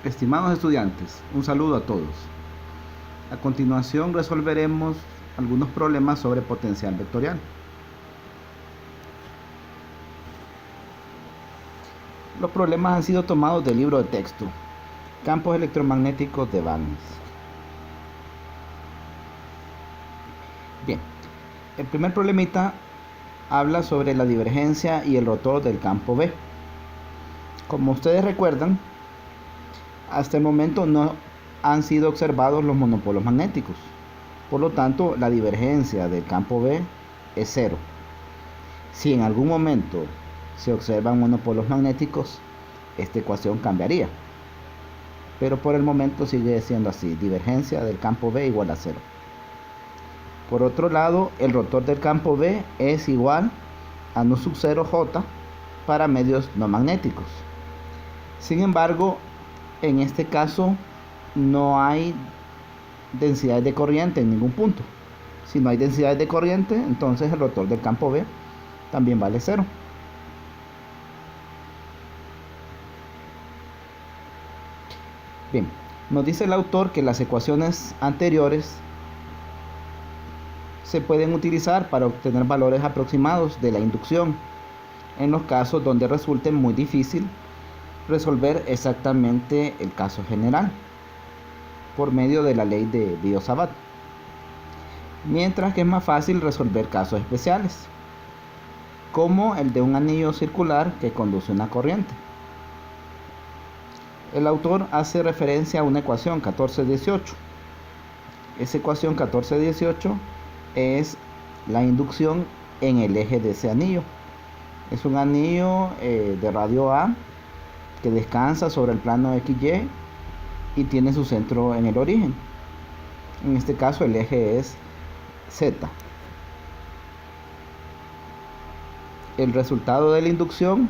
Estimados estudiantes, un saludo a todos. A continuación resolveremos algunos problemas sobre potencial vectorial. Los problemas han sido tomados del libro de texto Campos electromagnéticos de Banks. Bien, el primer problemita habla sobre la divergencia y el rotor del campo B. Como ustedes recuerdan, hasta el momento no han sido observados los monopolos magnéticos. Por lo tanto, la divergencia del campo B es cero. Si en algún momento se observan monopolos magnéticos, esta ecuación cambiaría. Pero por el momento sigue siendo así: divergencia del campo B igual a cero. Por otro lado, el rotor del campo B es igual a nu sub 0 J para medios no magnéticos. Sin embargo, en este caso no hay densidad de corriente en ningún punto. Si no hay densidad de corriente, entonces el rotor del campo B también vale cero. Bien, nos dice el autor que las ecuaciones anteriores se pueden utilizar para obtener valores aproximados de la inducción en los casos donde resulte muy difícil resolver exactamente el caso general por medio de la ley de Biot-Savart, mientras que es más fácil resolver casos especiales, como el de un anillo circular que conduce una corriente. El autor hace referencia a una ecuación 14-18. Esa ecuación 14-18 es la inducción en el eje de ese anillo. Es un anillo de radio A que descansa sobre el plano XY y tiene su centro en el origen. En este caso el eje es Z. El resultado de la inducción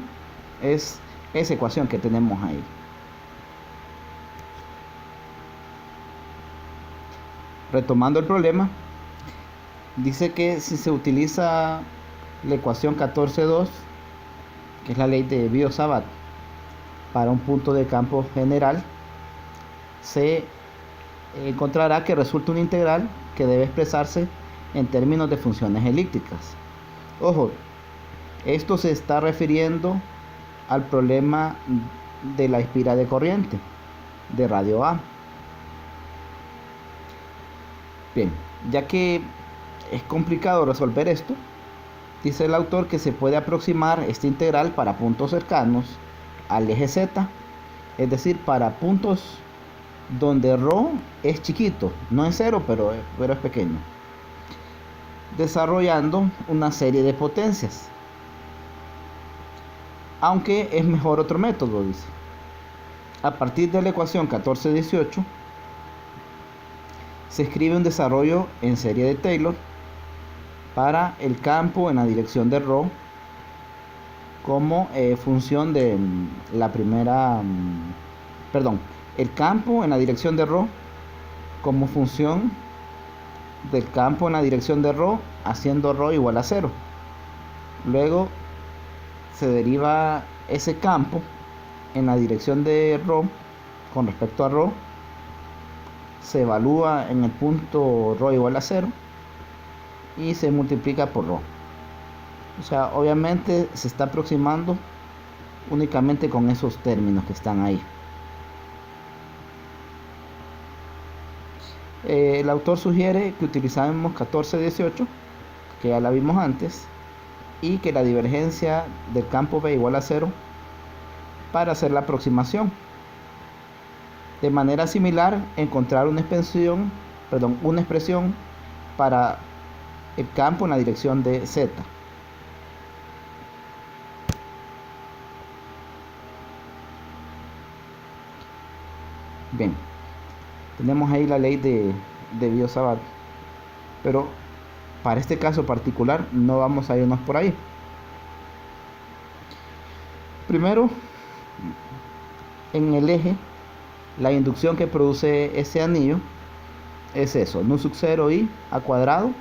es esa ecuación que tenemos ahí. Retomando el problema, dice que si se utiliza la ecuación 14.2, que es la ley de Biot-Savart, para un punto de campo general, se encontrará que resulta una integral que debe expresarse en términos de funciones elípticas. Ojo, esto se está refiriendo al problema de la espiral de corriente de radio A. Bien, ya que es complicado resolver esto, dice el autor que se puede aproximar esta integral para puntos cercanos al eje Z, es decir, para puntos donde ρ es chiquito, no es cero, pero es pequeño, desarrollando una serie de potencias. Aunque es mejor otro método, dice. A partir de la ecuación 14-18 se escribe un desarrollo en serie de Taylor para el campo en la dirección de ρ como función de la primera, el campo en la dirección de ρ como función del campo en la dirección de ρ, haciendo ρ igual a 0. Luego se deriva ese campo en la dirección de ρ con respecto a ρ, se evalúa en el punto ρ igual a 0 y se multiplica por ρ. O sea, obviamente se está aproximando únicamente con esos términos que están ahí. El autor sugiere que utilizamos 14-18, que ya la vimos antes, y que la divergencia del campo B igual a 0 para hacer la aproximación. De manera similar, encontrar una expresión para el campo en la dirección de Z. Bien, tenemos ahí la ley de Biot-Savart, pero para este caso particular no vamos a irnos por ahí. Primero, en el eje, la inducción que produce ese anillo es eso: nu sub 0 i a cuadrado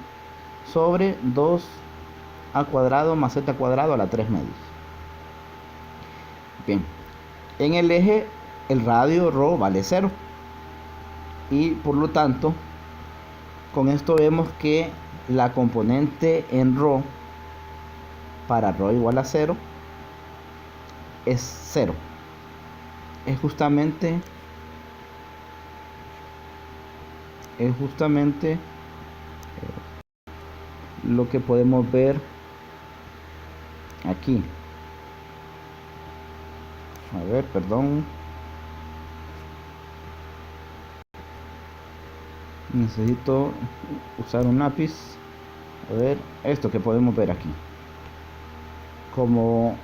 sobre 2 a cuadrado más z cuadrado a la 3 medios. Bien, en el eje el radio ρ vale 0. Y por lo tanto, con esto vemos que la componente en ρ para ρ igual a 0 es 0. Es justamente lo que podemos ver aquí. A ver, perdón. Necesito usar un lápiz. A ver, esto que podemos ver aquí. Como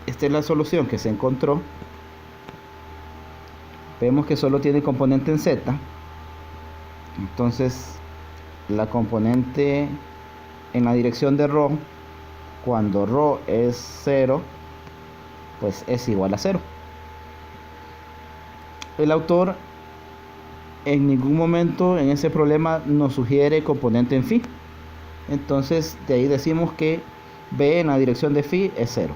esta es la solución que se encontró, vemos que solo tiene componente en z. Entonces, la componente en la dirección de ρ, cuando ρ es 0, pues es igual a 0. El autor en ningún momento en ese problema nos sugiere componente en φ. Entonces, de ahí decimos que b en la dirección de φ es 0.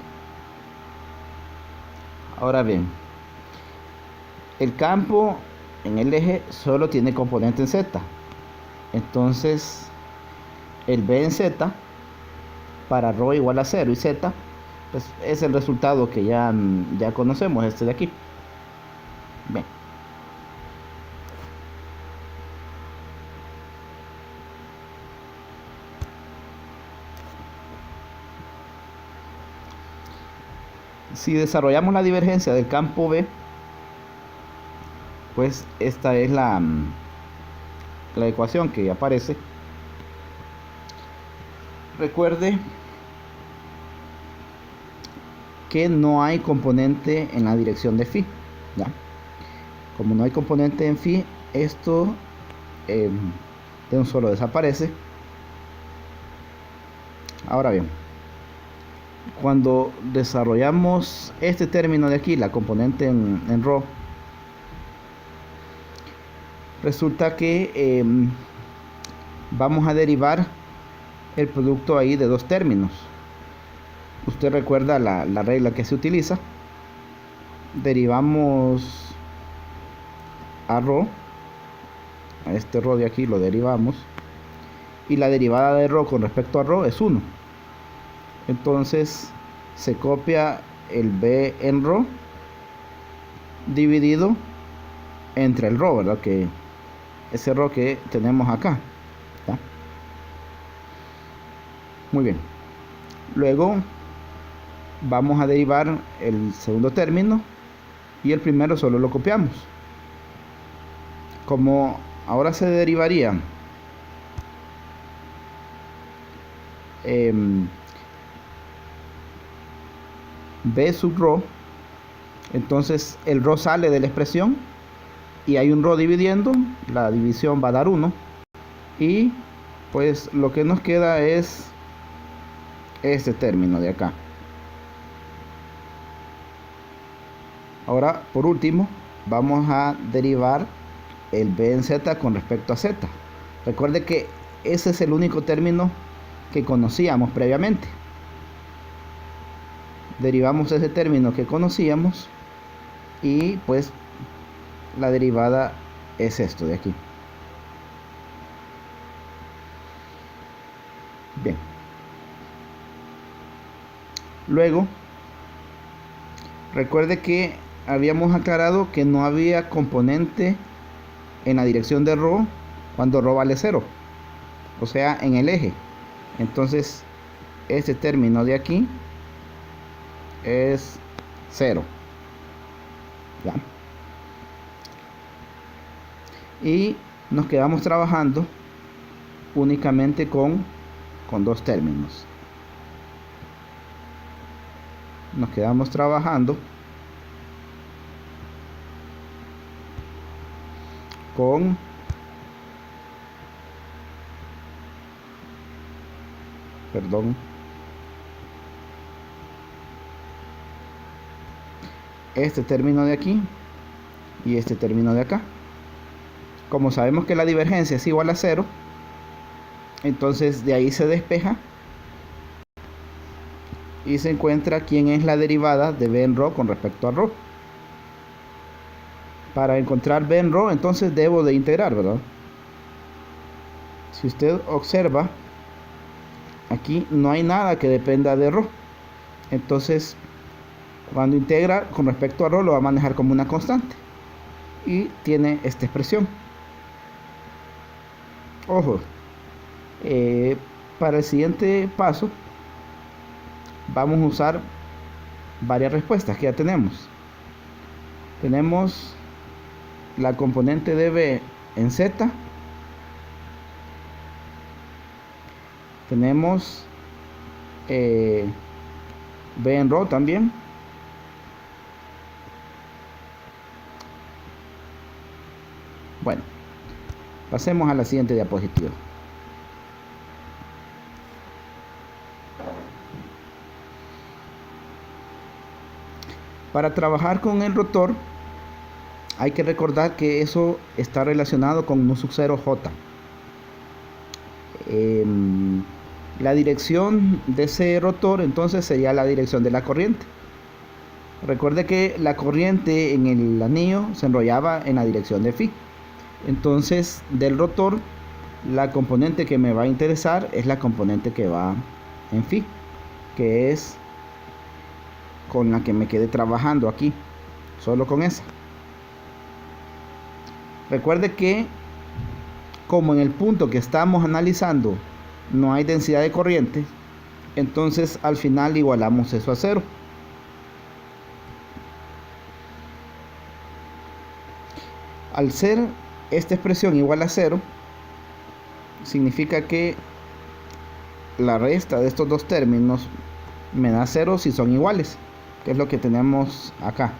Ahora bien, el campo en el eje solo tiene componente en z. Entonces, el b en z para ρ igual a 0 y z, pues es el resultado que ya conocemos, este de aquí. Bien. Si desarrollamos la divergencia del campo B, pues esta es la ecuación que aparece. Recuerde que no hay componente en la dirección de φ, ¿ya? Como no hay componente en φ, esto de un solo desaparece. Ahora bien, cuando desarrollamos este término de aquí, la componente en ρ, resulta que vamos a derivar el producto ahí de dos términos. Usted recuerda la regla que se utiliza. Derivamos a ρ, a este ρ de aquí lo derivamos, y la derivada de ρ con respecto a ρ es 1. Entonces se copia el b en ρ dividido entre el ρ, ¿verdad? Que ese ρ que tenemos acá, ¿ya? Muy bien. Luego vamos a derivar el segundo término y el primero solo lo copiamos. Como ahora se derivaría b sub ρ, entonces el ρ sale de la expresión y hay un ρ dividiendo, la división va a dar 1 y pues lo que nos queda es este término de acá. Ahora, por último, vamos a derivar el b en z con respecto a z. Recuerde que ese es el único término que conocíamos previamente. Derivamos ese término que conocíamos y pues la derivada es esto de aquí. Bien. Luego, recuerde que habíamos aclarado que no había componente en la dirección de ρ cuando ρ vale 0, o sea, en el eje. Entonces, este término de aquí es 0. ¿Ya? Y nos quedamos trabajando únicamente con dos términos. Nos quedamos trabajando con este término de aquí y este término de acá. Como sabemos que la divergencia es igual a 0, entonces de ahí se despeja y se encuentra quién es la derivada de b en ρ con respecto a ρ. Para encontrar B en ρ, entonces debo de integrar, ¿verdad? Si usted observa, aquí no hay nada que dependa de ρ. Entonces, cuando integra con respecto a ρ, lo va a manejar como una constante. Y tiene esta expresión. Ojo, para el siguiente paso, vamos a usar varias respuestas que ya tenemos. Tenemos la componente de B en Z. Tenemos B en ρ también. Bueno, pasemos a la siguiente diapositiva. Para trabajar con el rotor, hay que recordar que eso está relacionado con un sub 0 J. La dirección de ese rotor entonces sería la dirección de la corriente. Recuerde que la corriente en el anillo se enrollaba en la dirección de phi. Entonces, del rotor, la componente que me va a interesar es la componente que va en phi, que es con la que me quedé trabajando aquí, solo con esa. Recuerde que como en el punto que estamos analizando no hay densidad de corriente, entonces al final igualamos eso a cero. Al ser esta expresión igual a cero, significa que la resta de estos dos términos me da cero si son iguales, que es lo que tenemos acá.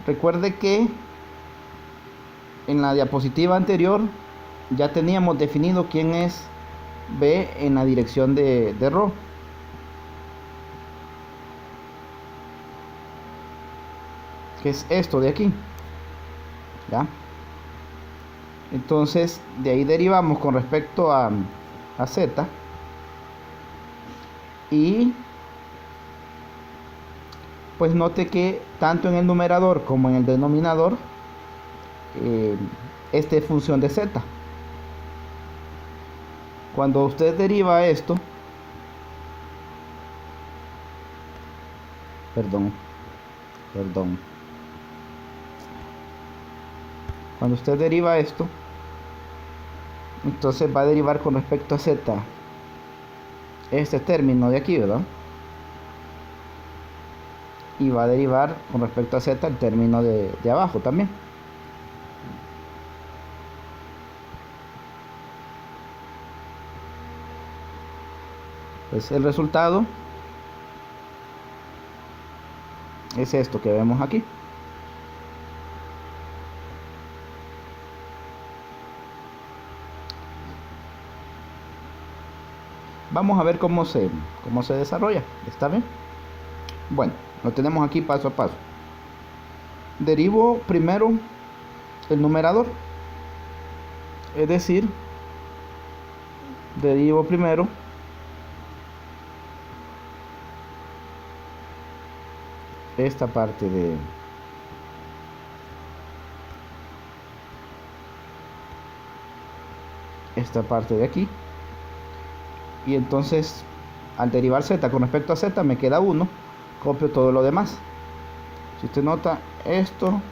Recuerde que en la diapositiva anterior ya teníamos definido quién es B en la dirección de ρ. Que es esto de aquí, ¿ya? Entonces de ahí derivamos con respecto a Z, y pues note que tanto en el numerador como en el denominador este es función de Z. Cuando usted deriva esto, cuando usted deriva esto, entonces va a derivar con respecto a Z este término de aquí, ¿verdad? Y va a derivar con respecto a Z el término de abajo también. Pues el resultado es esto que vemos aquí. Vamos a ver cómo se desarrolla. ¿Está bien? Bueno, lo tenemos aquí paso a paso. Derivo primero el numerador, es decir, derivo primero esta parte de aquí, y entonces al derivar Z con respecto a Z me queda 1, copio todo lo demás. Si usted nota, esto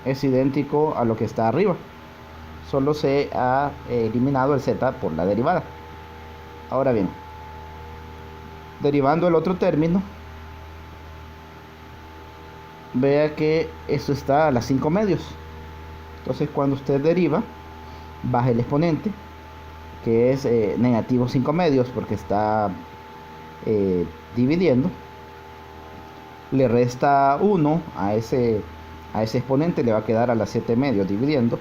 es idéntico a lo que está arriba, solo se ha eliminado el Z por la derivada. Ahora bien, derivando el otro término, vea que eso está a las 5 medios. Entonces cuando usted deriva, baja el exponente, que es negativo 5 medios, porque está dividiendo. Le resta 1 a ese exponente, le va a quedar a las 7 medios dividiendo.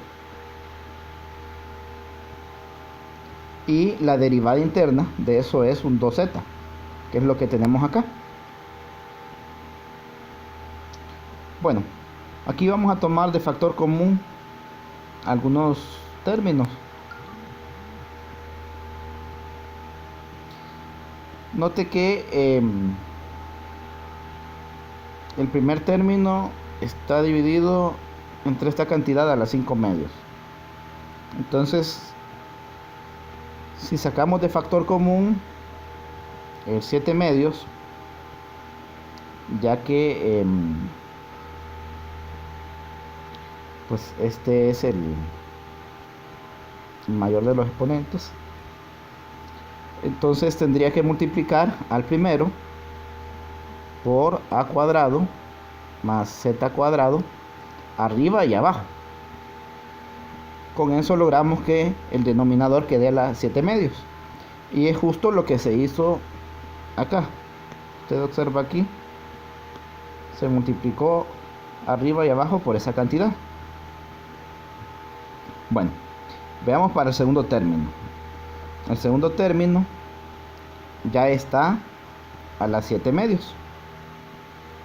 Y la derivada interna de eso es un 2z, que es lo que tenemos acá. Bueno, aquí vamos a tomar de factor común algunos términos. Note que el primer término está dividido entre esta cantidad a las 5 medios. Entonces, si sacamos de factor común el 7 medios, ya que pues este es el mayor de los exponentes, entonces tendría que multiplicar al primero por a cuadrado más z cuadrado arriba y abajo. Con eso logramos que el denominador quede a las 7 medios, y es justo lo que se hizo acá. Usted observa aquí, se multiplicó arriba y abajo por esa cantidad. Bueno, veamos para el segundo término. El segundo término ya está a las 7 medios.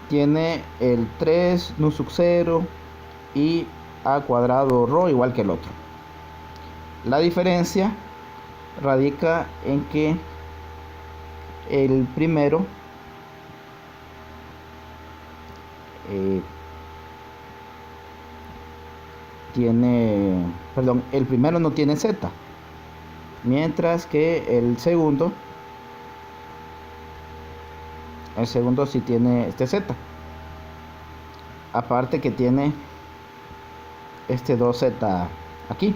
Tiene el 3 nu sub 0 y a cuadrado rho igual que el otro. La diferencia radica en que el primero el primero no tiene z, mientras que el segundo sí tiene este z, aparte que tiene este 2z aquí,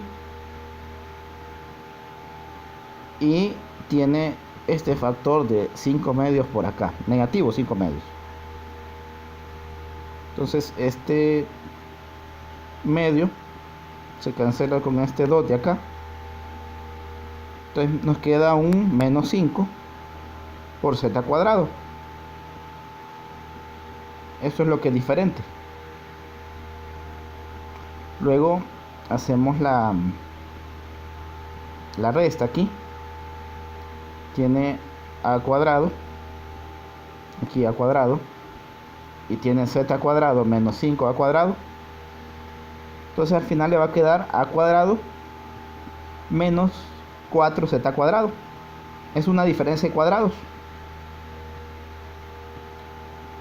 y tiene este factor de 5 medios por acá, negativo 5 medios. Entonces este medio se cancela con este 2 de acá, entonces nos queda un menos 5 por z cuadrado. Eso es lo que es diferente. Luego hacemos la resta aquí. Tiene a cuadrado, aquí a cuadrado, y tiene z cuadrado menos 5 a cuadrado. Entonces al final le va a quedar a cuadrado menos 4z cuadrado. Es una diferencia de cuadrados.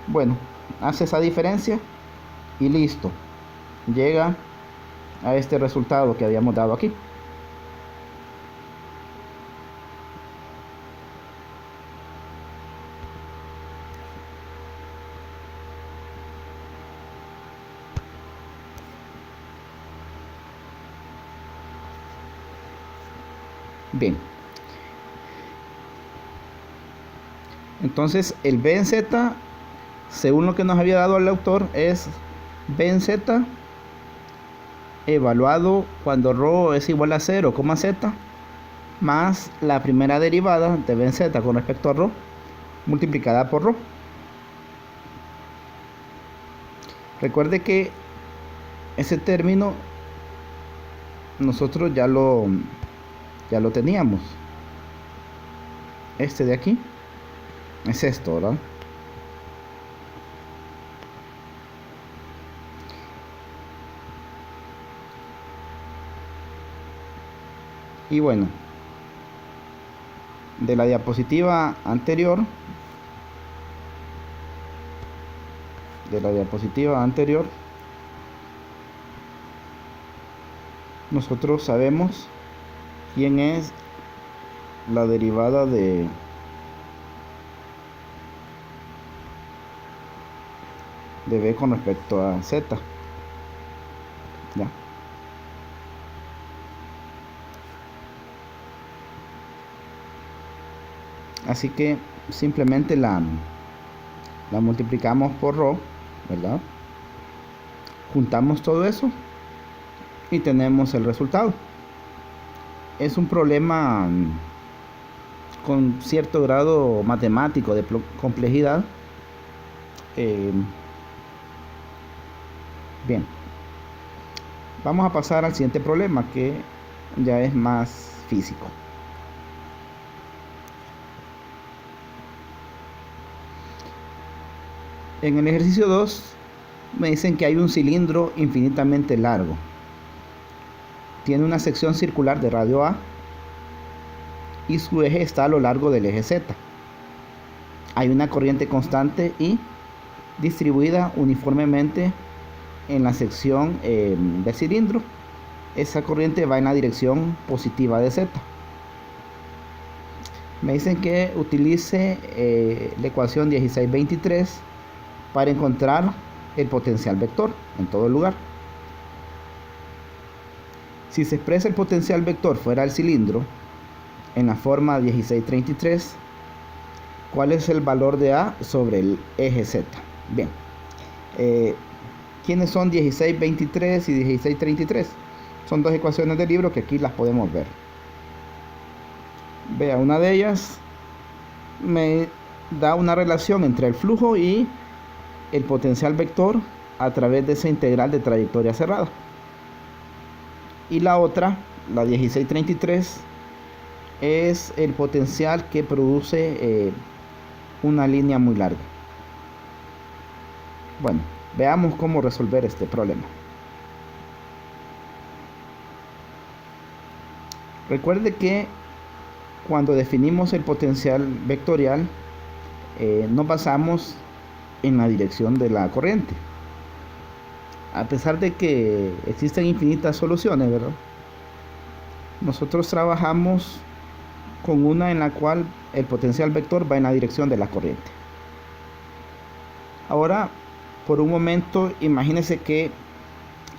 Bueno, hace esa diferencia y listo, llega a este resultado que habíamos dado aquí. Bien, entonces el b en z, según lo que nos había dado el autor, es b en z evaluado cuando rho es igual a 0, z, más la primera derivada de b en z con respecto a rho multiplicada por rho. Recuerde que ese término nosotros ya lo teníamos. Este de aquí es esto, ¿verdad? Y bueno, de la diapositiva anterior, nosotros sabemos quién es la derivada de b con respecto a z. Ya. Así que simplemente la multiplicamos por rho, ¿verdad? Juntamos todo eso y tenemos el resultado. Es un problema con cierto grado matemático de complejidad. Bien, vamos a pasar al siguiente problema, que ya es más físico. En el ejercicio 2 me dicen que hay un cilindro infinitamente largo. Tiene una sección circular de radio A y su eje está a lo largo del eje Z. Hay una corriente constante I distribuida uniformemente en la sección del cilindro. Esa corriente va en la dirección positiva de Z. Me dicen que utilice la ecuación 1623 para encontrar el potencial vector en todo lugar. Si se expresa el potencial vector fuera del cilindro en la forma 1633, ¿cuál es el valor de A sobre el eje Z? Bien, ¿quiénes son 1623 y 1633? Son dos ecuaciones del libro que aquí las podemos ver. Vea, una de ellas me da una relación entre el flujo y el potencial vector a través de esa integral de trayectoria cerrada. Y la otra, la 1633, es el potencial que produce una línea muy larga. Bueno, veamos cómo resolver este problema. Recuerde que cuando definimos el potencial vectorial, nos basamos en la dirección de la corriente. A pesar de que existen infinitas soluciones, ¿verdad? Nosotros trabajamos con una en la cual el potencial vector va en la dirección de la corriente. Ahora, por un momento, imagínese que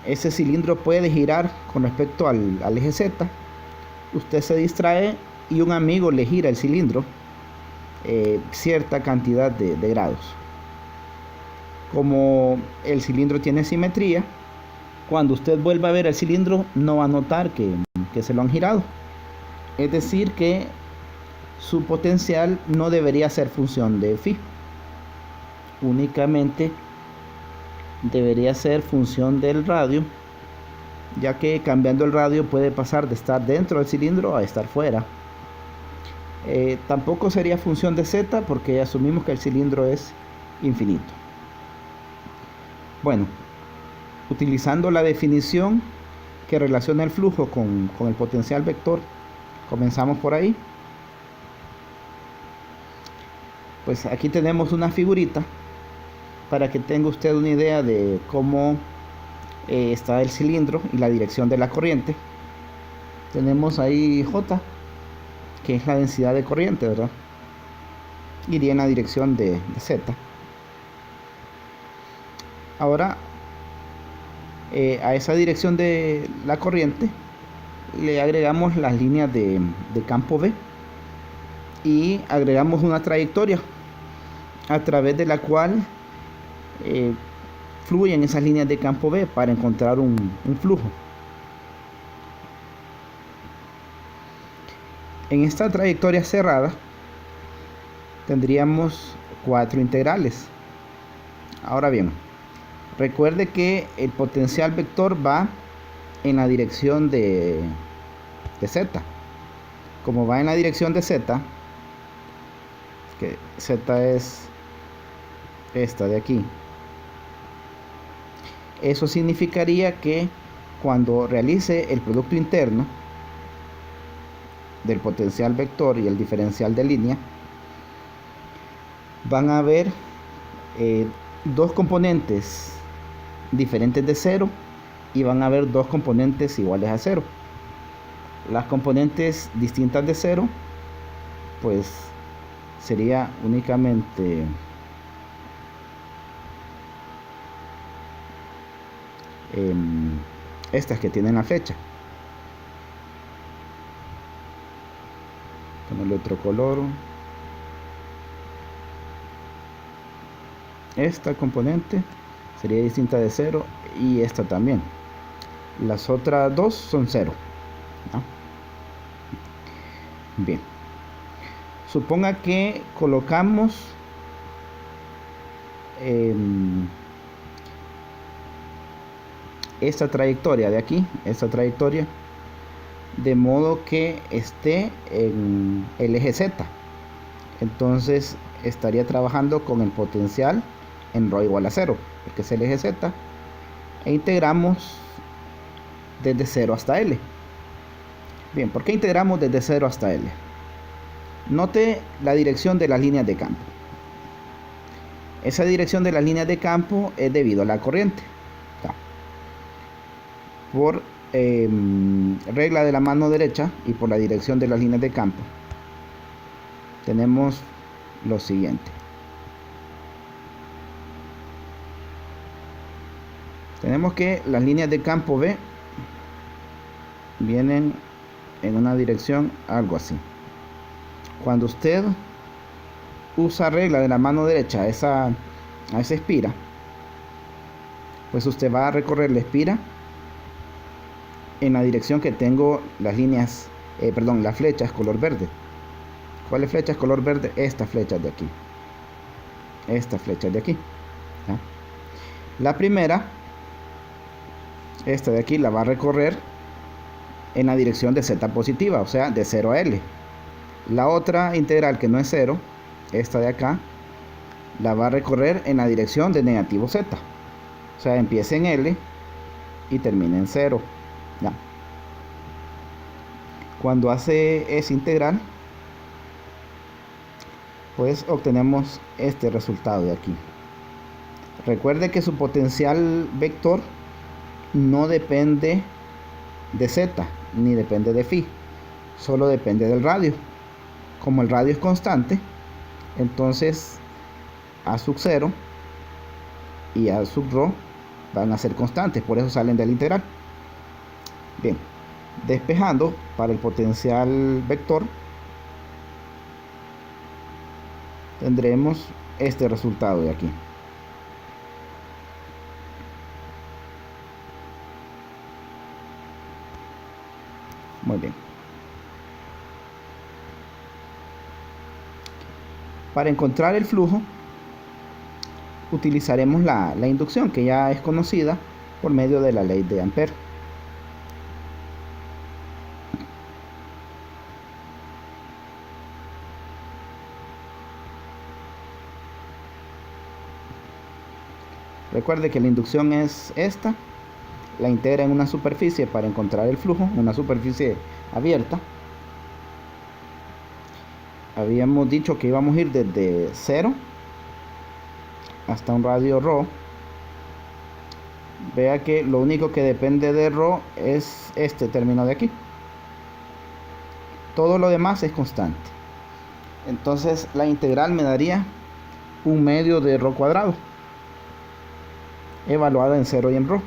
ese cilindro puede girar con respecto al eje Z. Usted se distrae y un amigo le gira el cilindro cierta cantidad de grados. Como el cilindro tiene simetría, cuando usted vuelva a ver el cilindro no va a notar que se lo han girado. Es decir, que su potencial no debería ser función de phi. Únicamente debería ser función del radio, ya que cambiando el radio puede pasar de estar dentro del cilindro a estar fuera. Tampoco sería función de Z porque asumimos que el cilindro es infinito. Bueno, utilizando la definición que relaciona el flujo con el potencial vector, comenzamos por ahí. Pues aquí tenemos una figurita para que tenga usted una idea de cómo está el cilindro y la dirección de la corriente. Tenemos ahí J, que es la densidad de corriente, ¿verdad? Iría en la dirección de Z. Ahora, a esa dirección de la corriente le agregamos las líneas de campo B y agregamos una trayectoria a través de la cual fluyen esas líneas de campo B para encontrar un flujo. En esta trayectoria cerrada tendríamos 4 integrales. Ahora bien, recuerde que el potencial vector va en la dirección de Z. Como va en la dirección de Z, que Z es esta de aquí, eso significaría que cuando realice el producto interno del potencial vector y el diferencial de línea, van a haber dos componentes diferentes de 0 y van a haber dos componentes iguales a 0. Las componentes distintas de 0 pues sería únicamente estas que tienen la flecha. Ponerle otro color. Esta componente sería distinta de 0 y esta también. Las otras dos son 0, ¿no? Bien, suponga que colocamos esta trayectoria de aquí, esta trayectoria, de modo que esté en el eje Z. Entonces estaría trabajando con el potencial en ρ igual a 0, porque es el eje Z, e integramos desde 0 hasta L. Bien, ¿por qué integramos desde 0 hasta L? Note la dirección de las líneas de campo. Esa dirección de las líneas de campo es debido a la corriente. Por regla de la mano derecha y por la dirección de las líneas de campo, tenemos lo siguiente. Tenemos que las líneas de campo B vienen en una dirección algo así. Cuando usted usa regla de la mano derecha a esa espira, pues usted va a recorrer la espira en la dirección que tengo las líneas, las flechas color verde. ¿Cuáles flechas color verde? Estas flechas de aquí. Estas flechas de aquí. ¿Ya? La primera, esta de aquí, la va a recorrer en la dirección de Z positiva, o sea, de 0 a L. La otra integral que no es 0, esta de acá, la va a recorrer en la dirección de negativo Z. O sea, empieza en L y termina en 0. ¿Ya? Cuando hace esa integral, pues obtenemos este resultado de aquí. Recuerde que su potencial vector no depende de Z ni depende de phi, solo depende del radio. Como el radio es constante, entonces A sub 0 y A sub rho van a ser constantes, por eso salen del integral. Bien, despejando para el potencial vector, tendremos este resultado de aquí. Muy bien. Para encontrar el flujo, utilizaremos la inducción, que ya es conocida por medio de la ley de Ampère. Recuerde que la inducción es esta, la integra en una superficie para encontrar el flujo, una superficie abierta. Habíamos dicho que íbamos a ir desde 0 hasta un radio ρ. Vea que lo único que depende de ρ es este término de aquí. Todo lo demás es constante. Entonces la integral me daría 1/2 de ρ cuadrado, evaluada en 0 y en ρ.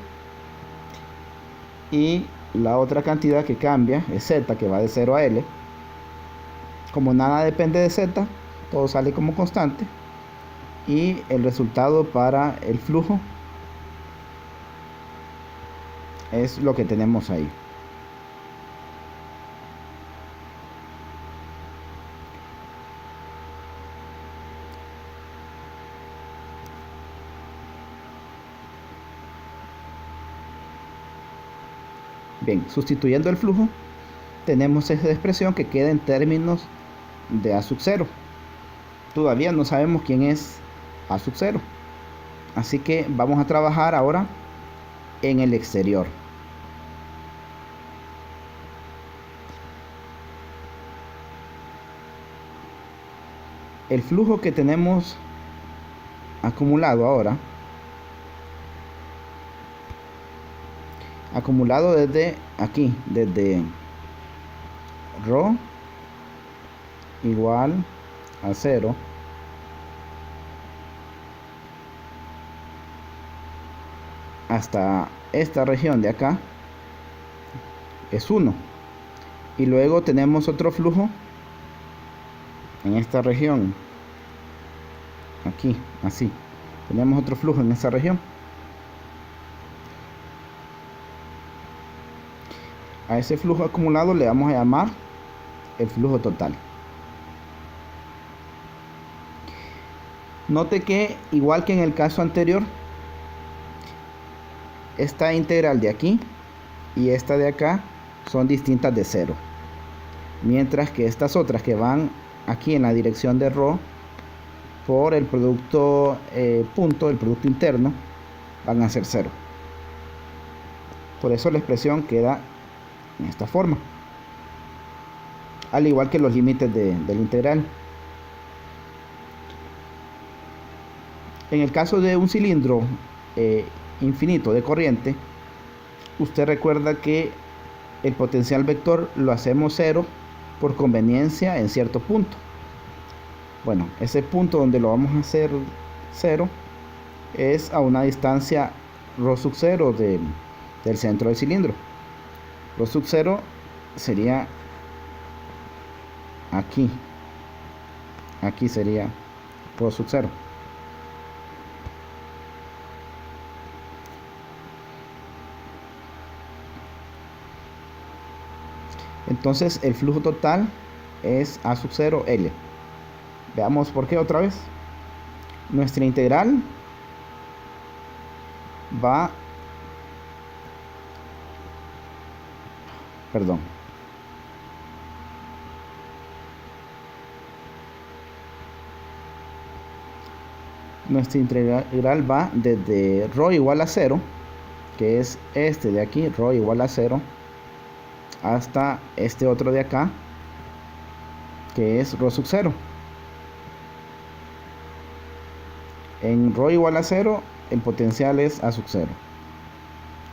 Y la otra cantidad que cambia es z, que va de 0 a L. Como nada depende de z, todo sale como constante. Y el resultado para el flujo es lo que tenemos ahí. Bien, sustituyendo el flujo, tenemos esa expresión que queda en términos de A sub 0. Todavía no sabemos quién es A sub 0. Así que vamos a trabajar ahora en el exterior. El flujo que tenemos acumulado ahora, acumulado desde aquí, desde ρ igual a 0 hasta esta región de acá, es 1. Y luego tenemos otro flujo en esta región, aquí, así. Tenemos otro flujo en esta región. A ese flujo acumulado le vamos a llamar el flujo total. Note que, igual que en el caso anterior, esta integral de aquí y esta de acá son distintas de 0, mientras que estas otras que van aquí en la dirección de ρ por el producto punto, el producto interno, van a ser 0. Por eso la expresión queda en esta forma, al igual que los límites del integral. En el caso de un cilindro infinito de corriente, usted recuerda que el potencial vector lo hacemos cero por conveniencia en cierto punto. Bueno, ese punto donde lo vamos a hacer cero es a una distancia ρ sub 0 del centro del cilindro. Ρ sub 0 sería aquí. Aquí sería ρ sub 0. Entonces el flujo total es A sub 0 L. Veamos por qué otra vez. Nuestra integral va, perdón, nuestra integral va desde ρ igual a 0, que es este de aquí, ρ igual a 0, hasta este otro de acá, que es ρ sub 0. En ρ igual a 0, el potencial es A sub 0.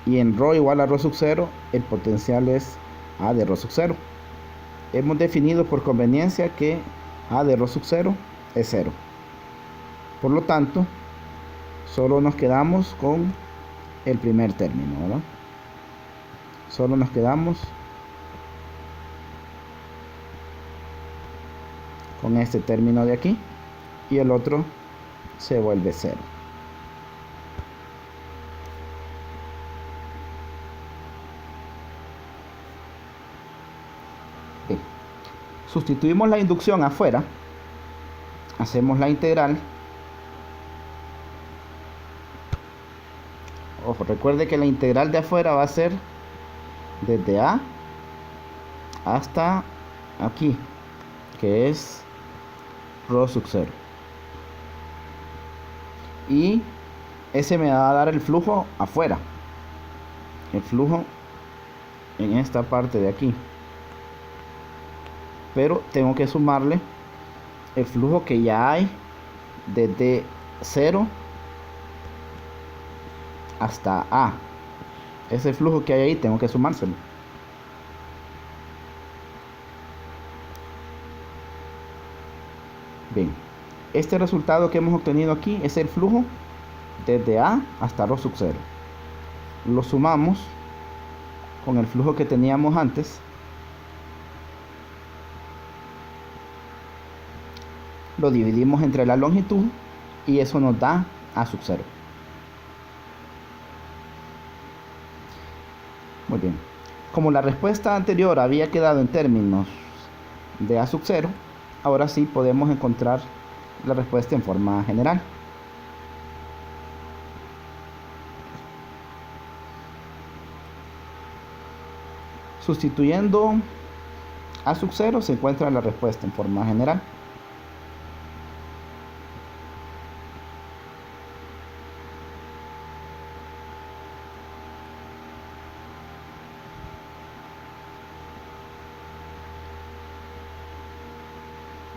Y en ρ igual a ρ sub 0, el potencial es A de ρ sub 0. Hemos definido por conveniencia que A de ρ sub 0 es 0. Por lo tanto, solo nos quedamos con el primer término, ¿verdad? Solo nos quedamos con este término de aquí y el otro se vuelve 0. Bien. Sustituimos la inducción afuera, hacemos la integral. Ojo, recuerde que la integral de afuera va a ser desde A hasta aquí, que es ρ sub 0. Y ese me va a dar el flujo afuera, el flujo en esta parte de aquí, pero tengo que sumarle el flujo que ya hay desde 0 hasta A. Ese flujo que hay ahí tengo que sumárselo. Bien, este resultado que hemos obtenido aquí es el flujo desde A hasta ρ sub 0. Lo sumamos con el flujo que teníamos antes. Lo dividimos entre la longitud y eso nos da A sub 0. Muy bien. Como la respuesta anterior había quedado en términos de A sub 0, ahora sí podemos encontrar la respuesta en forma general. Sustituyendo A sub 0 se encuentra la respuesta en forma general.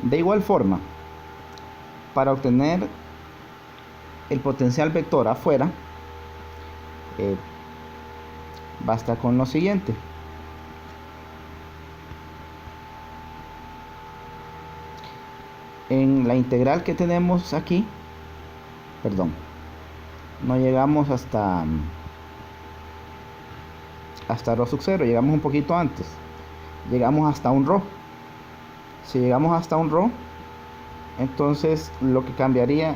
De igual forma, para obtener el potencial vector afuera, basta con lo siguiente. En la integral que tenemos aquí, perdón, no llegamos hasta ρ sub 0, llegamos un poquito antes, llegamos hasta un ρ. Si llegamos hasta un ρ, entonces lo que cambiaría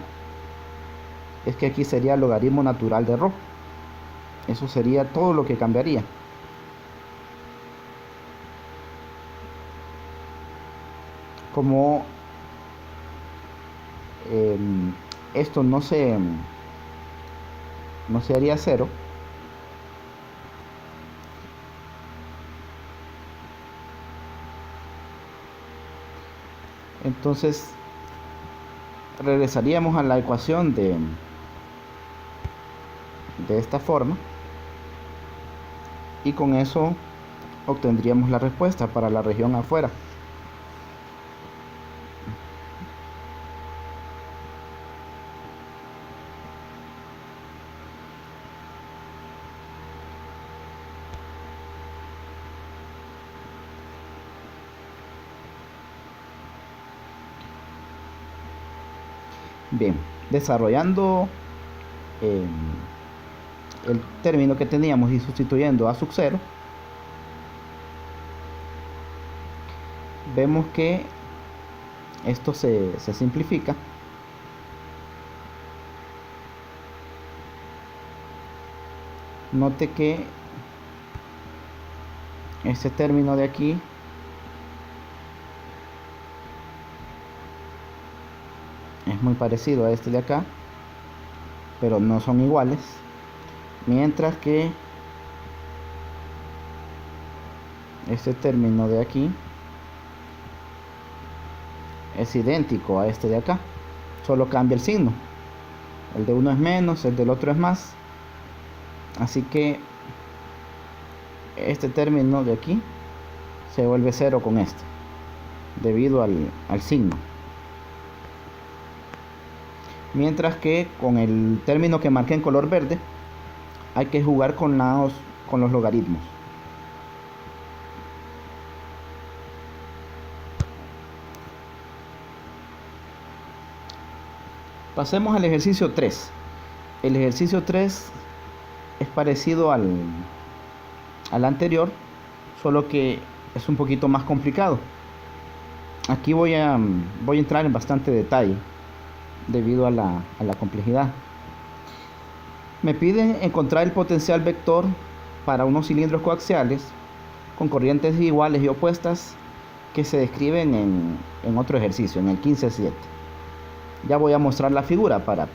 es que aquí sería el logaritmo natural de ρ. Eso sería todo lo que cambiaría. Como esto no se haría 0, entonces regresaríamos a la ecuación de esta forma y con eso obtendríamos la respuesta para la región afuera. Bien, desarrollando el término que teníamos y sustituyendo a sub 0, vemos que esto se simplifica. Note que este término de aquí es muy parecido a este de acá, pero no son iguales, mientras que este término de aquí es idéntico a este de acá, solo cambia el signo. El de uno es menos, el del otro es más, así que este término de aquí se vuelve 0 con este, debido al signo. Mientras que con el término que marqué en color verde, hay que jugar con los logaritmos. Pasemos al ejercicio 3. El ejercicio 3 es parecido al anterior, solo que es un poquito más complicado. Aquí voy a entrar en bastante detalle debido a la complejidad. Me piden encontrar el potencial vector para unos cilindros coaxiales con corrientes iguales y opuestas que se describen en otro ejercicio, en el 15.7. Ya voy a mostrar la figura para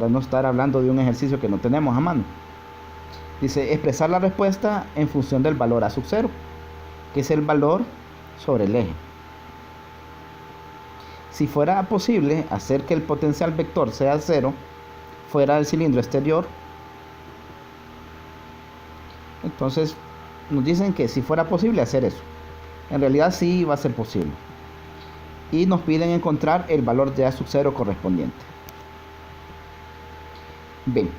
no estar hablando de un ejercicio que no tenemos a mano. Dice expresar la respuesta en función del valor a sub 0, que es el valor sobre el eje. Si fuera posible hacer que el potencial vector sea 0 fuera del cilindro exterior, entonces nos dicen que si fuera posible hacer eso. En realidad sí va a ser posible. Y nos piden encontrar el valor de A sub 0 correspondiente. Bien,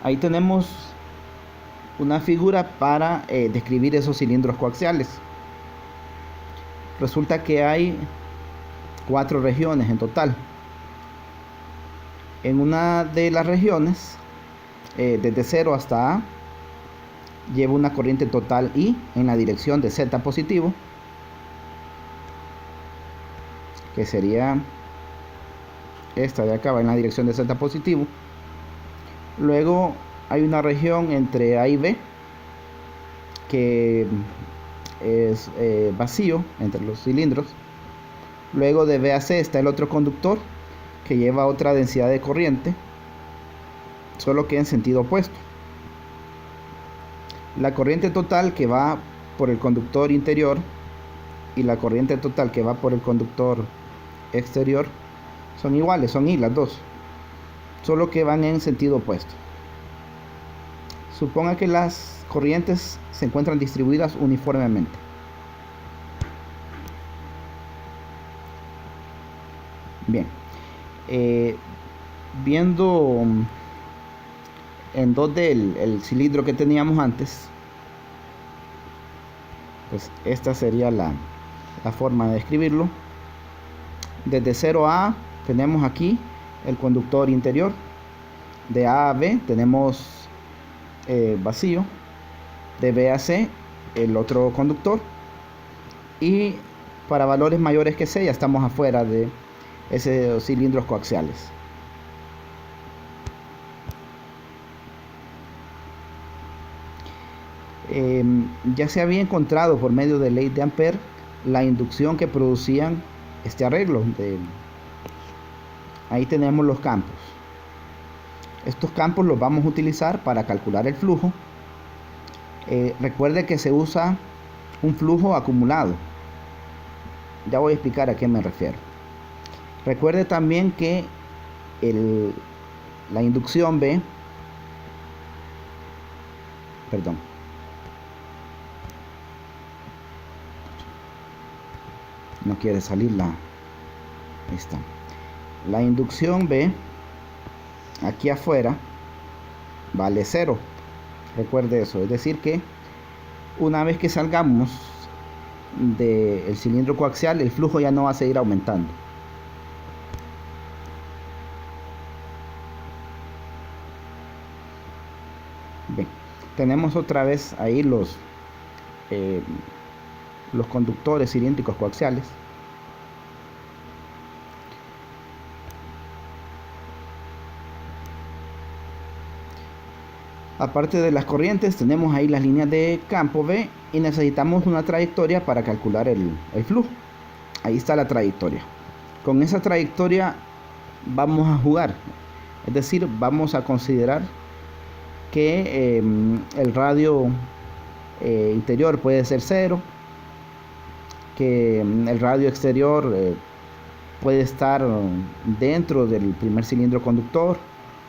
ahí tenemos una figura para describir esos cilindros coaxiales. Resulta que hay 4 regiones en total. En una de las regiones, desde 0 hasta A, lleva una corriente total I en la dirección de Z positivo, que sería esta de acá, va en la dirección de Z positivo. Luego hay una región entre A y B que es vacío entre los cilindros. Luego de B a C está el otro conductor que lleva otra densidad de corriente, solo que en sentido opuesto. La corriente total que va por el conductor interior y la corriente total que va por el conductor exterior son iguales, son I las dos, solo que van en sentido opuesto. Suponga que las corrientes se encuentran distribuidas uniformemente. Bien, viendo en 2D el cilindro que teníamos antes, pues esta sería la forma de describirlo. Desde 0 a A tenemos aquí el conductor interior. De A a B tenemos vacío. De B a C el otro conductor. Y para valores mayores que C ya estamos afuera de esos cilindros coaxiales. Ya se había encontrado por medio de ley de Ampère la inducción que producían este arreglo. Ahí tenemos los campos. Estos campos los vamos a utilizar para calcular el flujo. Recuerde que se usa un flujo acumulado. Ya voy a explicar a qué me refiero. Recuerde también que la inducción B, perdón, no quiere salir ahí está. La inducción B aquí afuera vale 0. Recuerde eso, es decir que una vez que salgamos del cilindro coaxial, el flujo ya no va a seguir aumentando. Bien, tenemos otra vez ahí los conductores cilíndricos coaxiales. Aparte de las corrientes, tenemos ahí las líneas de campo B y necesitamos una trayectoria para calcular el flujo. Ahí está la trayectoria. Con esa trayectoria vamos a jugar, es decir, vamos a considerar que el radio interior puede ser 0, que el radio exterior puede estar dentro del primer cilindro conductor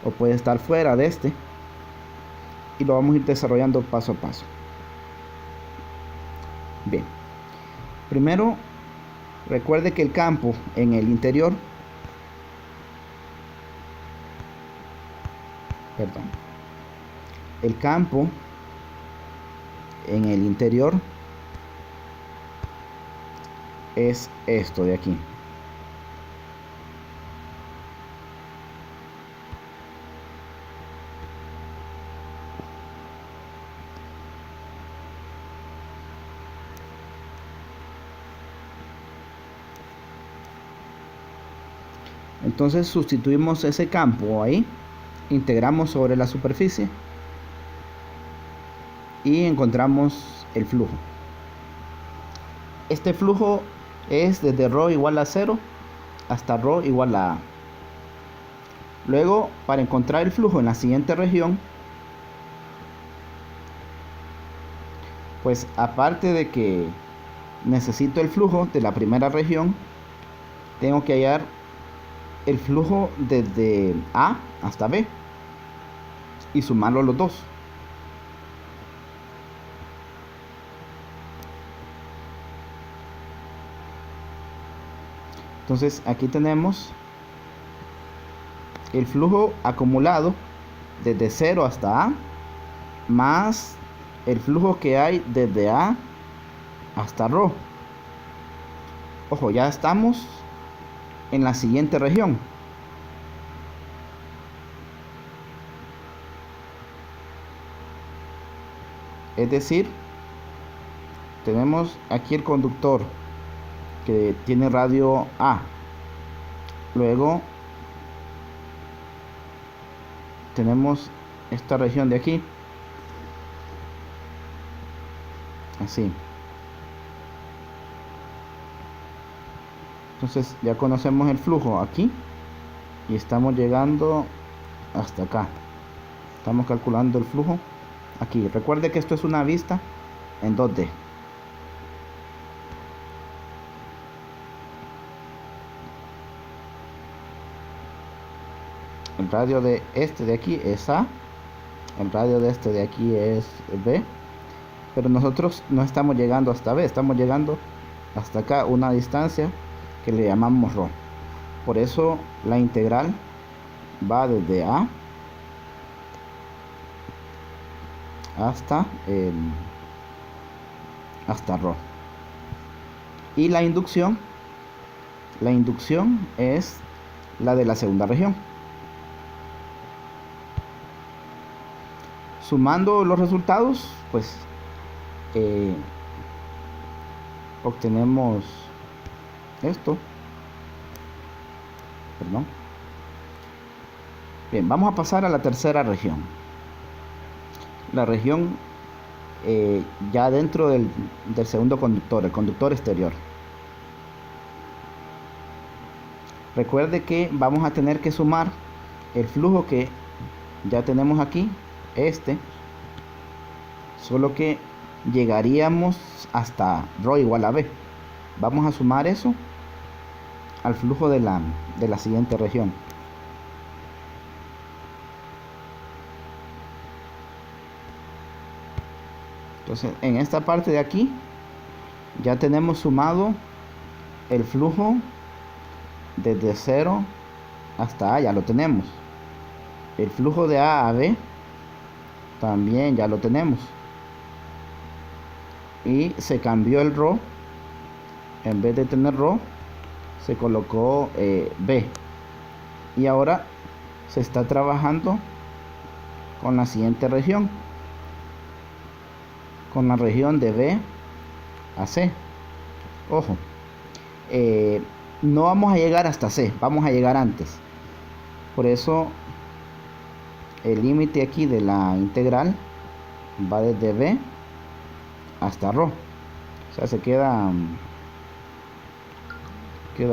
o puede estar fuera de este, y lo vamos a ir desarrollando paso a paso. Bien, primero recuerde que el campo en el interior, el campo en el interior es esto de aquí. Entonces sustituimos ese campo ahí, integramos sobre la superficie y encontramos el flujo. Este flujo es desde ρ igual a 0 hasta ρ igual a A. Luego, para encontrar el flujo en la siguiente región, pues aparte de que necesito el flujo de la primera región, tengo que hallar el flujo desde A hasta B y sumarlo los dos. Entonces aquí tenemos el flujo acumulado desde 0 hasta A más el flujo que hay desde A hasta ρ. Ojo, ya estamos en la siguiente región. Es decir, tenemos aquí el conductor que tiene radio A. Luego tenemos esta región de aquí. Así. Entonces ya conocemos el flujo aquí y estamos llegando hasta acá. Estamos calculando el flujo aquí. Recuerde que esto es una vista en 2D. El radio de este de aquí es A, el radio de este de aquí es B, pero nosotros no estamos llegando hasta B, estamos llegando hasta acá, una distancia que le llamamos ρ. Por eso la integral va desde A hasta ρ. Y la inducción es la de la segunda región. Sumando los resultados, pues obtenemos esto. Perdón. Bien, vamos a pasar a la tercera región. La región ya dentro del segundo conductor, el conductor exterior. Recuerde que vamos a tener que sumar el flujo que ya tenemos aquí, solo que llegaríamos hasta ρ igual a B. Vamos a sumar eso al flujo de la siguiente región. Entonces en esta parte de aquí ya tenemos sumado el flujo desde 0 hasta A, ya lo tenemos. El flujo de A a B también ya lo tenemos. Y se cambió el ρ. En vez de tener ρ, se colocó B. Y ahora se está trabajando con la siguiente región, con la región de B a C. Ojo, no vamos a llegar hasta C, vamos a llegar antes. Por eso el límite aquí de la integral va desde B hasta ρ. O sea, se queda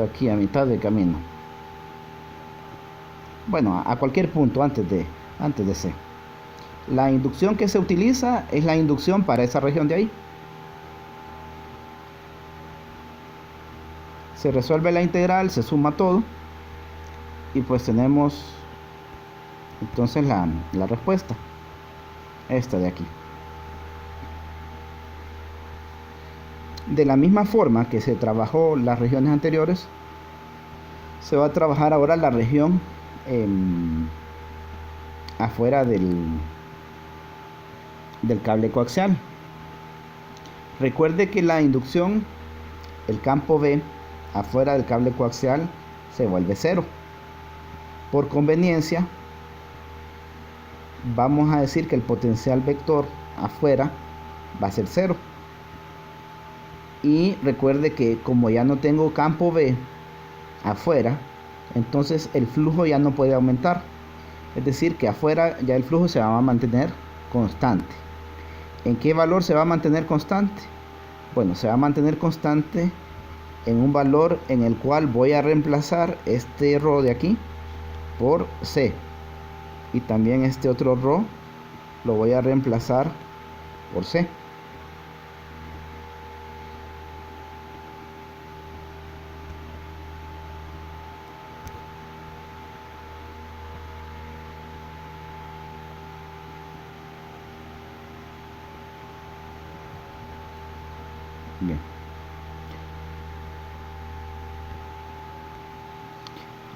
aquí a mitad del camino. Bueno, a cualquier punto antes de C. La inducción que se utiliza es la inducción para esa región de ahí. Se resuelve la integral, se suma todo y pues tenemos entonces la respuesta, esta de aquí. De la misma forma que se trabajó las regiones anteriores, se va a trabajar ahora la región afuera del cable coaxial. Recuerde que la inducción, el campo B afuera del cable coaxial se vuelve cero. Por conveniencia, vamos a decir que el potencial vector afuera va a ser cero. Y recuerde que como ya no tengo campo B afuera, entonces el flujo ya no puede aumentar. Es decir, que afuera ya el flujo se va a mantener constante. ¿En qué valor se va a mantener constante? Bueno, se va a mantener constante en un valor en el cual voy a reemplazar este ρ de aquí por C. Y también este otro ρ lo voy a reemplazar por C. Bien.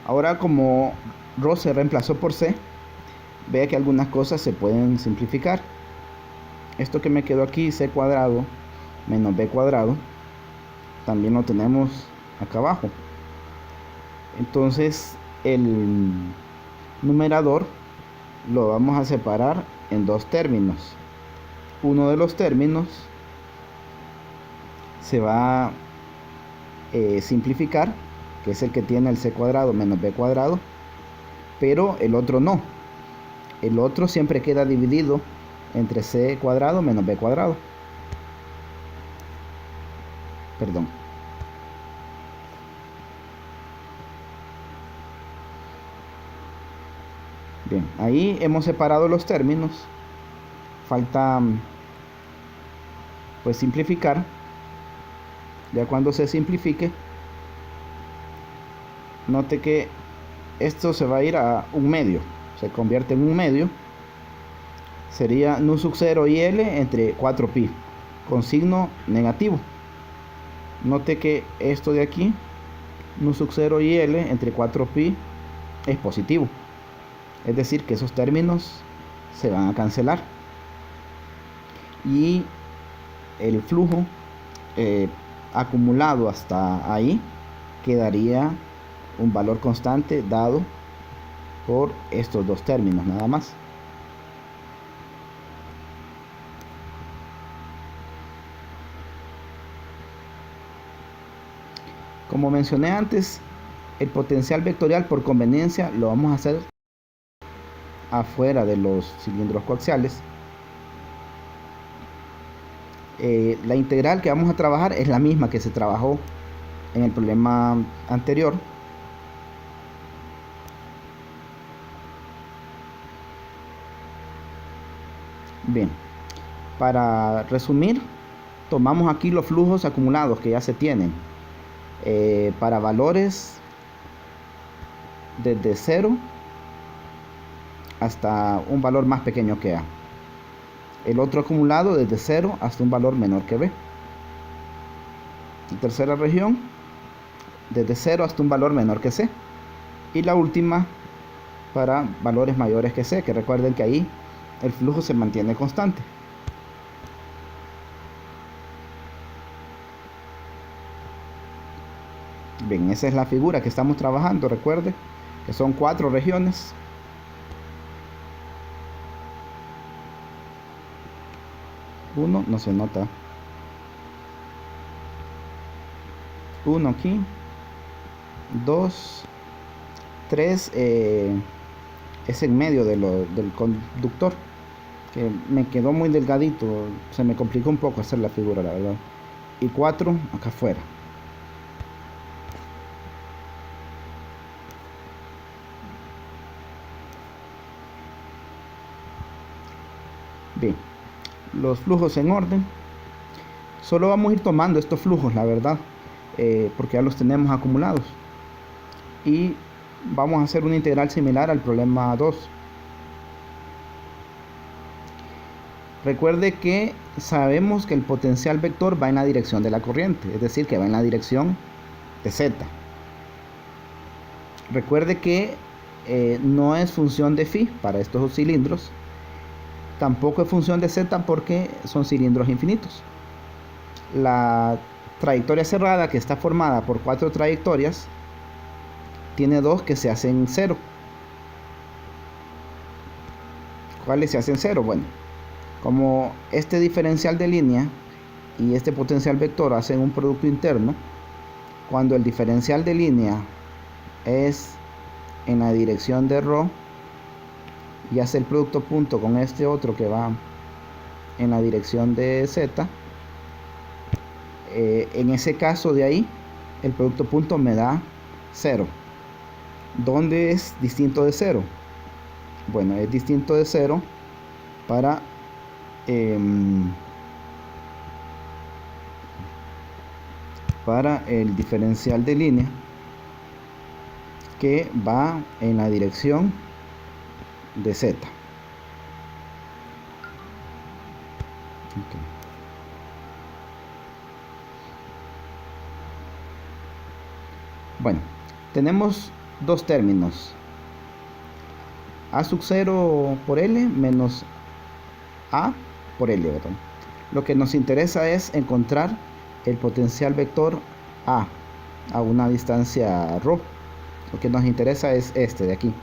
Ahora, como ρ se reemplazó por C, vea que algunas cosas se pueden simplificar. Esto que me quedó aquí, C cuadrado menos B cuadrado, también lo tenemos acá abajo. Entonces el numerador lo vamos a separar en dos términos. Uno de los términos se va a simplificar, que es el que tiene el C cuadrado menos B cuadrado, pero el otro no. El otro siempre queda dividido entre C cuadrado menos B cuadrado. Perdón. Bien, ahí hemos separado los términos. Falta pues simplificar. Ya cuando se simplifique, note que esto se va a ir a un medio, se convierte en un medio. Sería nu sub 0 y L entre 4pi con signo negativo. Note que esto de aquí, nu sub 0 y L entre 4pi, es positivo. Es decir, que esos términos se van a cancelar. Y el flujo acumulado hasta ahí quedaría un valor constante dado por estos dos términos nada más. Como mencioné antes, el potencial vectorial por conveniencia lo vamos a hacer afuera de los cilindros coaxiales. La integral que vamos a trabajar es la misma que se trabajó en el problema anterior. Bien, para resumir, tomamos aquí los flujos acumulados que ya se tienen para valores desde 0 hasta un valor más pequeño que A. El otro acumulado desde 0 hasta un valor menor que B. La tercera región desde 0 hasta un valor menor que C. Y la última para valores mayores que C, que recuerden que ahí el flujo se mantiene constante. Bien, esa es la figura que estamos trabajando. Recuerde que son 4 regiones. 1 no se nota. 1 aquí. 2, 3 es en medio del conductor, que me quedó muy delgadito, se me complicó un poco hacer la figura, la verdad. Y 4 acá afuera. Bien, los flujos en orden. Solo vamos a ir tomando estos flujos, la verdad, porque ya los tenemos acumulados. Y vamos a hacer una integral similar al problema 2. Recuerde que sabemos que el potencial vector va en la dirección de la corriente, es decir, que va en la dirección de z. Recuerde que no es función de phi para estos cilindros, tampoco es función de z porque son cilindros infinitos. La trayectoria cerrada, que está formada por 4 trayectorias, tiene 2 que se hacen 0. ¿Cuáles se hacen 0? Bueno, como este diferencial de línea y este potencial vector hacen un producto interno, cuando el diferencial de línea es en la dirección de ρ y hace el producto punto con este otro que va en la dirección de z, en ese caso de ahí el producto punto me da 0. ¿Dónde es distinto de 0? Bueno, es distinto de 0 para el diferencial de línea que va en la dirección de z. Okay. Bueno, tenemos dos términos: a sub 0 por L menos A por L, ¿verdad? Lo que nos interesa es encontrar el potencial vector A una distancia ρ. Lo que nos interesa es este de aquí.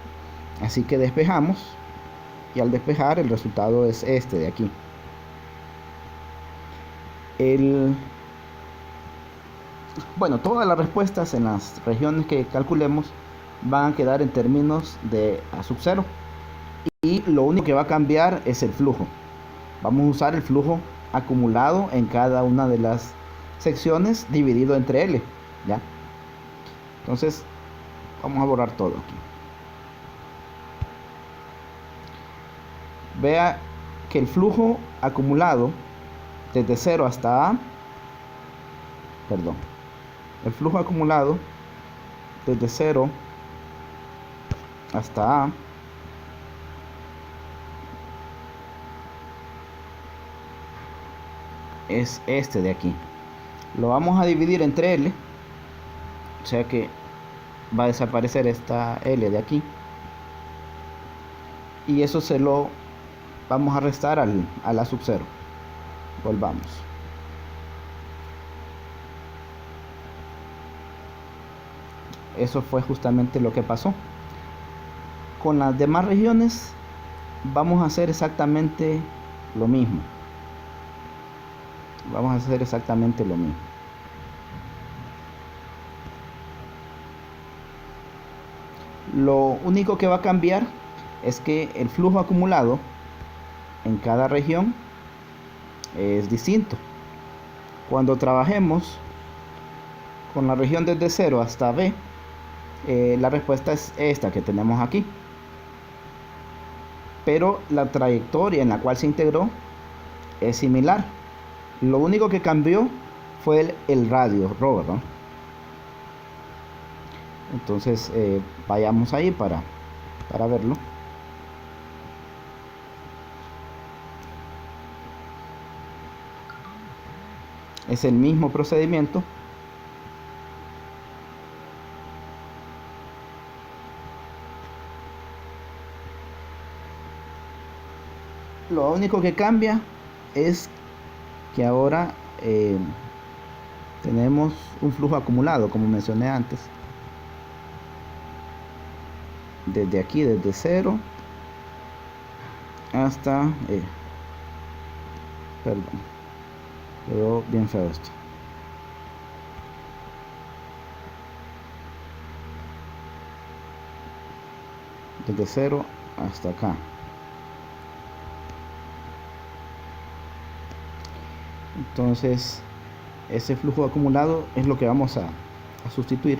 Así que despejamos, y al despejar el resultado es este de aquí. Bueno, todas las respuestas en las regiones que calculemos van a quedar en términos de a sub 0. Y lo único que va a cambiar es el flujo. Vamos a usar el flujo acumulado en cada una de las secciones dividido entre L, ¿ya? Entonces, vamos a borrar todo aquí. Vea que el flujo acumulado desde 0 hasta A, el flujo acumulado desde 0 hasta A es este de aquí. Lo vamos a dividir entre L, o sea que va a desaparecer esta L de aquí, y eso se lo vamos a restar a la sub 0. Volvamos. Eso fue justamente lo que pasó. Con las demás regiones vamos a hacer exactamente lo mismo. Lo único que va a cambiar es que el flujo acumulado en cada región es distinto. Cuando trabajemos con la región desde 0 hasta B, la respuesta es esta que tenemos aquí, pero la trayectoria en la cual se integró es similar. Lo único que cambió fue el radio ρ, ¿verdad? Entonces vayamos ahí para verlo. Es el mismo procedimiento. Lo único que cambia es que ahora tenemos un flujo acumulado, como mencioné antes, desde aquí, desde 0 hasta Perdón, quedó bien feo esto. Desde 0 hasta acá. Entonces ese flujo acumulado es lo que vamos a sustituir.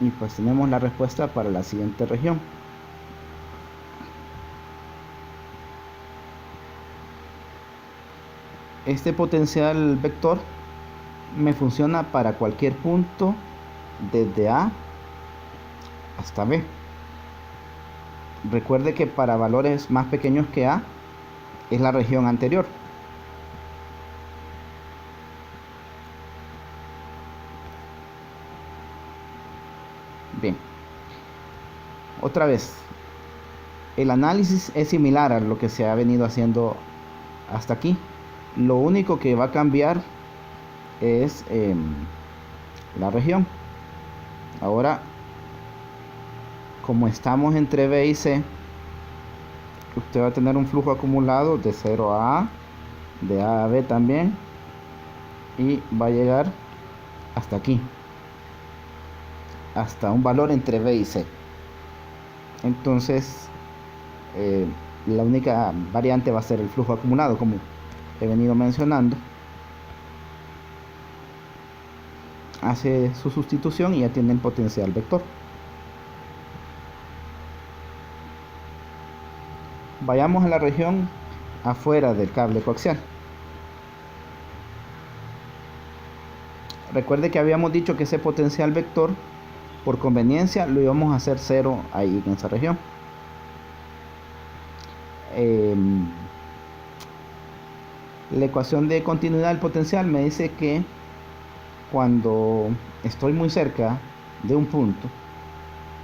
Y pues tenemos la respuesta para la siguiente región. Este potencial vector me funciona para cualquier punto desde A hasta B. Recuerde que para valores más pequeños que A es la región anterior. Bien, otra vez, el análisis es similar a lo que se ha venido haciendo hasta aquí. Lo único que va a cambiar es la región. Ahora, como estamos entre B y C, usted va a tener un flujo acumulado de 0 a A, de A a B también, y va a llegar hasta aquí, hasta un valor entre B y C. Entonces la única variante va a ser el flujo acumulado, como he venido mencionando. Hace su sustitución y ya tiene el potencial vector. Vayamos a la región afuera del cable coaxial. Recuerde que habíamos dicho que ese potencial vector, por conveniencia, lo íbamos a hacer 0 ahí en esa región. La ecuación de continuidad del potencial me dice que cuando estoy muy cerca de un punto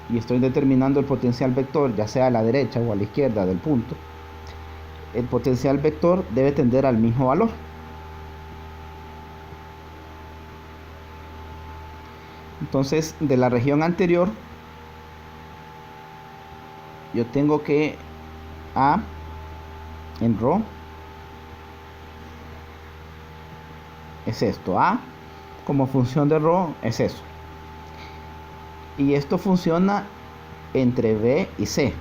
y estoy determinando el potencial vector, ya sea a la derecha o a la izquierda del punto, el potencial vector debe tender al mismo valor. Entonces, de la región anterior, yo tengo que A en ρ es esto. A como función de ρ es eso. Y esto funciona entre B y C.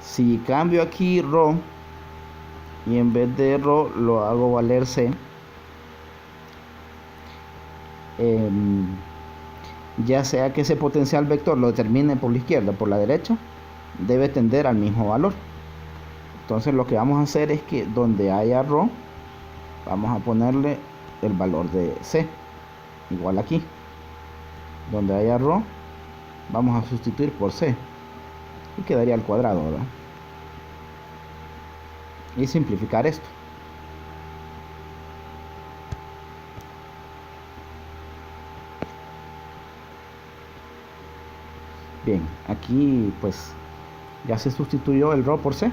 Si cambio aquí ρ y en vez de ρ lo hago valer C, ya sea que ese potencial vector lo determine por la izquierda o por la derecha, debe tender al mismo valor. Entonces lo que vamos a hacer es que donde haya ρ, vamos a ponerle el valor de C, igual aquí. Donde haya ρ, vamos a sustituir por C y quedaría al cuadrado, ¿verdad? Y simplificar esto. Bien, aquí pues ya se sustituyó el ρ por C.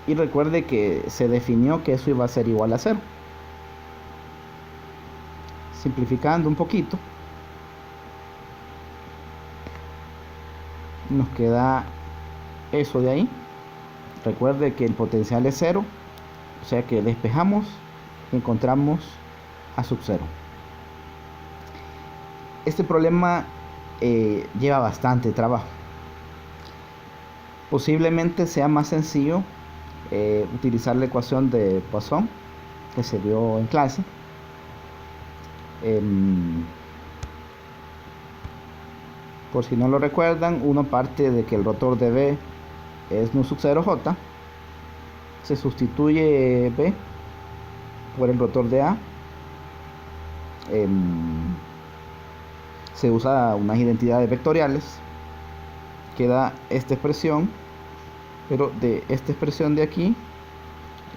Y recuerde que se definió que eso iba a ser igual a 0. Simplificando un poquito, nos queda eso de ahí. Recuerde que el potencial es 0, o sea que despejamos y encontramos A sub 0. Este problema lleva bastante trabajo. Posiblemente sea más sencillo utilizar la ecuación de Poisson que se dio en clase. Por si no lo recuerdan, uno parte de que el rotor de B es nu sub 0j, se sustituye B por el rotor de A, se usa unas identidades vectoriales, queda esta expresión, pero de esta expresión de aquí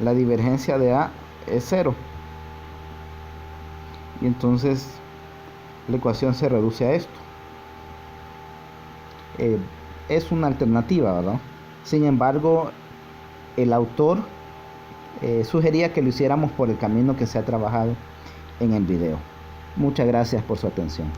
la divergencia de A es 0, y entonces la ecuación se reduce a esto. Es una alternativa, ¿verdad? Sin embargo, el autor sugería que lo hiciéramos por el camino que se ha trabajado en el video. Muchas gracias por su atención.